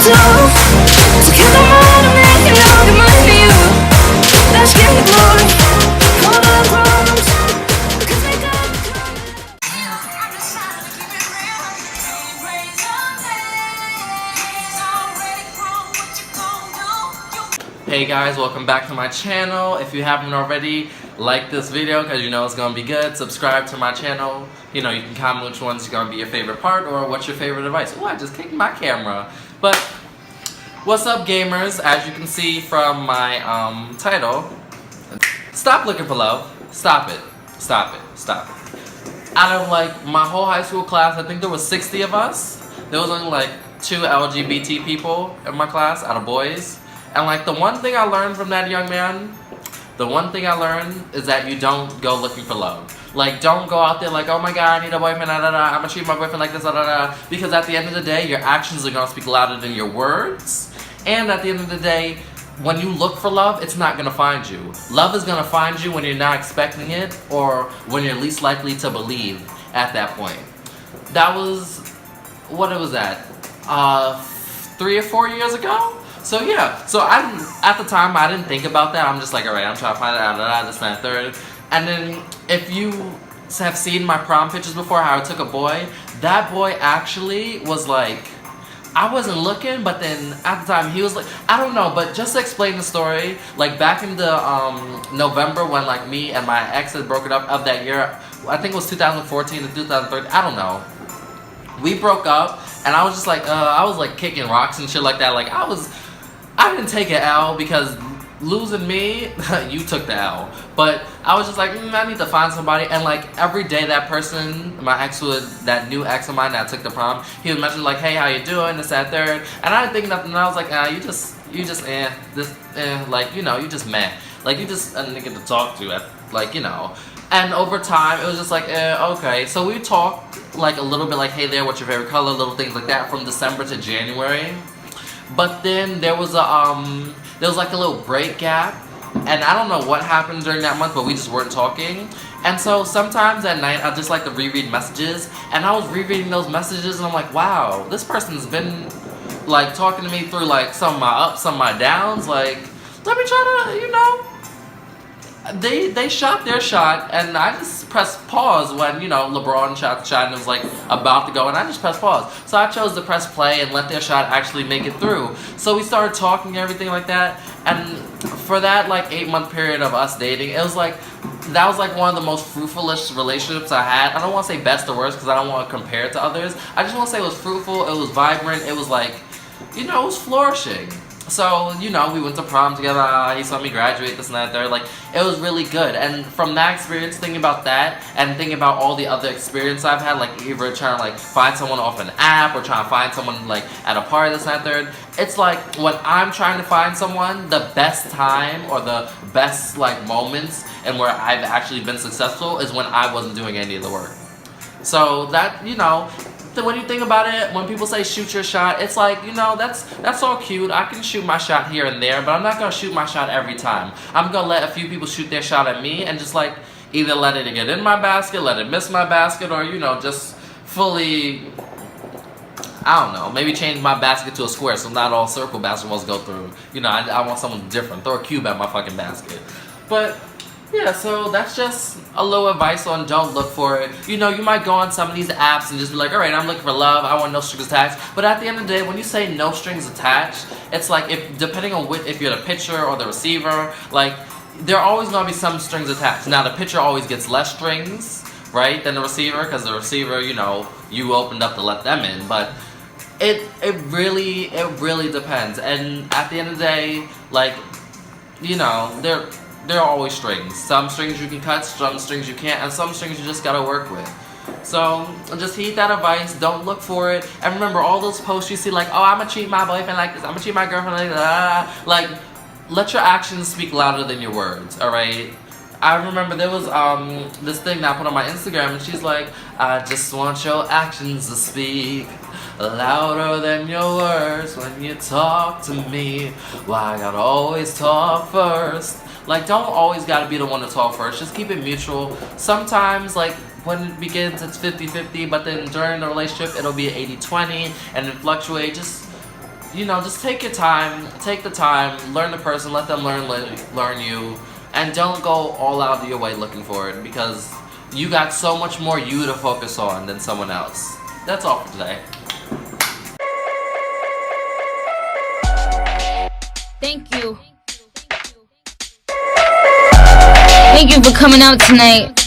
love. So keep them on and make it know it must be you. Let's get the glory. All the problems, because they got me coming. I'm just trying to keep it real. Can't raise your hands. Already grown, what you gon' do? Hey guys, welcome back to my channel. If you haven't already, like this video because you know it's gonna be good. Subscribe to my channel. You know, you can comment which one's gonna be your favorite part or what's your favorite advice. Oh, I just kicked my camera. But what's up, gamers? As you can see from my title, stop looking for love. Stop it. Stop it. Stop it. Out of like my whole high school class, I think there was 60 of us. There was only like 2 LGBT people in my class out of boys. And like the one thing I learned from that young man, the one thing I learned is that you don't go looking for love. Like, don't go out there like, oh my god, I need a boyfriend, da da da, I'm gonna treat my boyfriend like this, da da da. Because at the end of the day, your actions are gonna speak louder than your words. And at the end of the day, when you look for love, it's not gonna find you. Love is gonna find you when you're not expecting it or when you're least likely to believe at that point. That was, what was that? 3 or 4 years ago? So yeah, so at the time I didn't think about that. I'm just like, alright, I'm trying to find out, this, that, third. And then if you have seen my prom pictures before, how I took a boy, that boy actually was like, I wasn't looking, but then at the time he was like, I don't know, but just to explain the story, like back in the November when like me and my ex had broken up of that year, I think it was 2014 to 2013, I don't know. We broke up and I was just like, I was like kicking rocks and shit like that. Like I didn't take an L because losing me, you took the L. But I was just like, I need to find somebody. And like every day that person, my ex would, that new ex of mine that took the prom, he would mention like, hey, how you doing, this, that, third. And I didn't think nothing. And I was like, like, you know, you just meh. Like you just a nigga to talk to, like, you know. And over time, it was just like, okay. So we talked like a little bit like, hey there, what's your favorite color, little things like that from December to January. But then there was like a little break gap, and I don't know what happened during that month, but we just weren't talking. And so sometimes at night I just like to reread messages, and I was rereading those messages and I'm like, wow, this person's been like talking to me through like some of my ups, some of my downs. Like, let me try to, you know. They shot their shot, and I just pressed pause when, you know, LeBron shot the shot and it was like about to go, and I just pressed pause. So I chose to press play and let their shot actually make it through. So we started talking and everything like that, and for that like 8-month period of us dating, it was like, that was like one of the most fruitfulest relationships I had. I don't want to say best or worst because I don't want to compare it to others. I just want to say it was fruitful, it was vibrant, it was like, you know, it was flourishing. So, you know, we went to prom together, he saw me graduate, this and that, there, like, it was really good. And from that experience, thinking about that, and thinking about all the other experience I've had, like, either trying to, like, find someone off an app, or trying to find someone, like, at a party, this and that, third, it's like, when I'm trying to find someone, the best time, or the best, like, moments, and where I've actually been successful, is when I wasn't doing any of the work. So, that, you know, when you think about it, when people say shoot your shot, it's like, you know, that's all cute. I can shoot my shot here and there, but I'm not gonna shoot my shot every time. I'm gonna let a few people shoot their shot at me and just like either let it get in my basket, let it miss my basket, or, you know, just fully, I don't know, maybe change my basket to a square so not all circle basketballs go through. You know, I want something different. Throw a cube at my fucking basket. But yeah, so that's just a little advice on don't look for it. You know, you might go on some of these apps and just be like, alright, I'm looking for love, I want no strings attached. But at the end of the day, when you say no strings attached, it's like, depending on if you're the pitcher or the receiver, like, there are always going to be some strings attached. Now, the pitcher always gets less strings, right, than the receiver, because the receiver, you know, you opened up to let them in. But it really depends. And at the end of the day, like, you know, there are always strings. Some strings you can cut, some strings you can't, and some strings you just gotta work with. So, just heed that advice, don't look for it, and remember all those posts you see like, oh, I'm gonna treat my boyfriend like this, I'm gonna treat my girlfriend like that, like, let your actions speak louder than your words, alright? I remember there was this thing that I put on my Instagram, and she's like, I just want your actions to speak louder than your words when you talk to me. Why I gotta always talk first? Like, don't always gotta be the one to talk first. Just keep it mutual. Sometimes, like, when it begins, it's 50-50, but then during the relationship, it'll be 80-20, and then fluctuate. Just, you know, just take your time, take the time, learn the person, let them learn you, and don't go all out of your way looking for it, because you got so much more you to focus on than someone else. That's all for today. Thank you. Thank you for coming out tonight.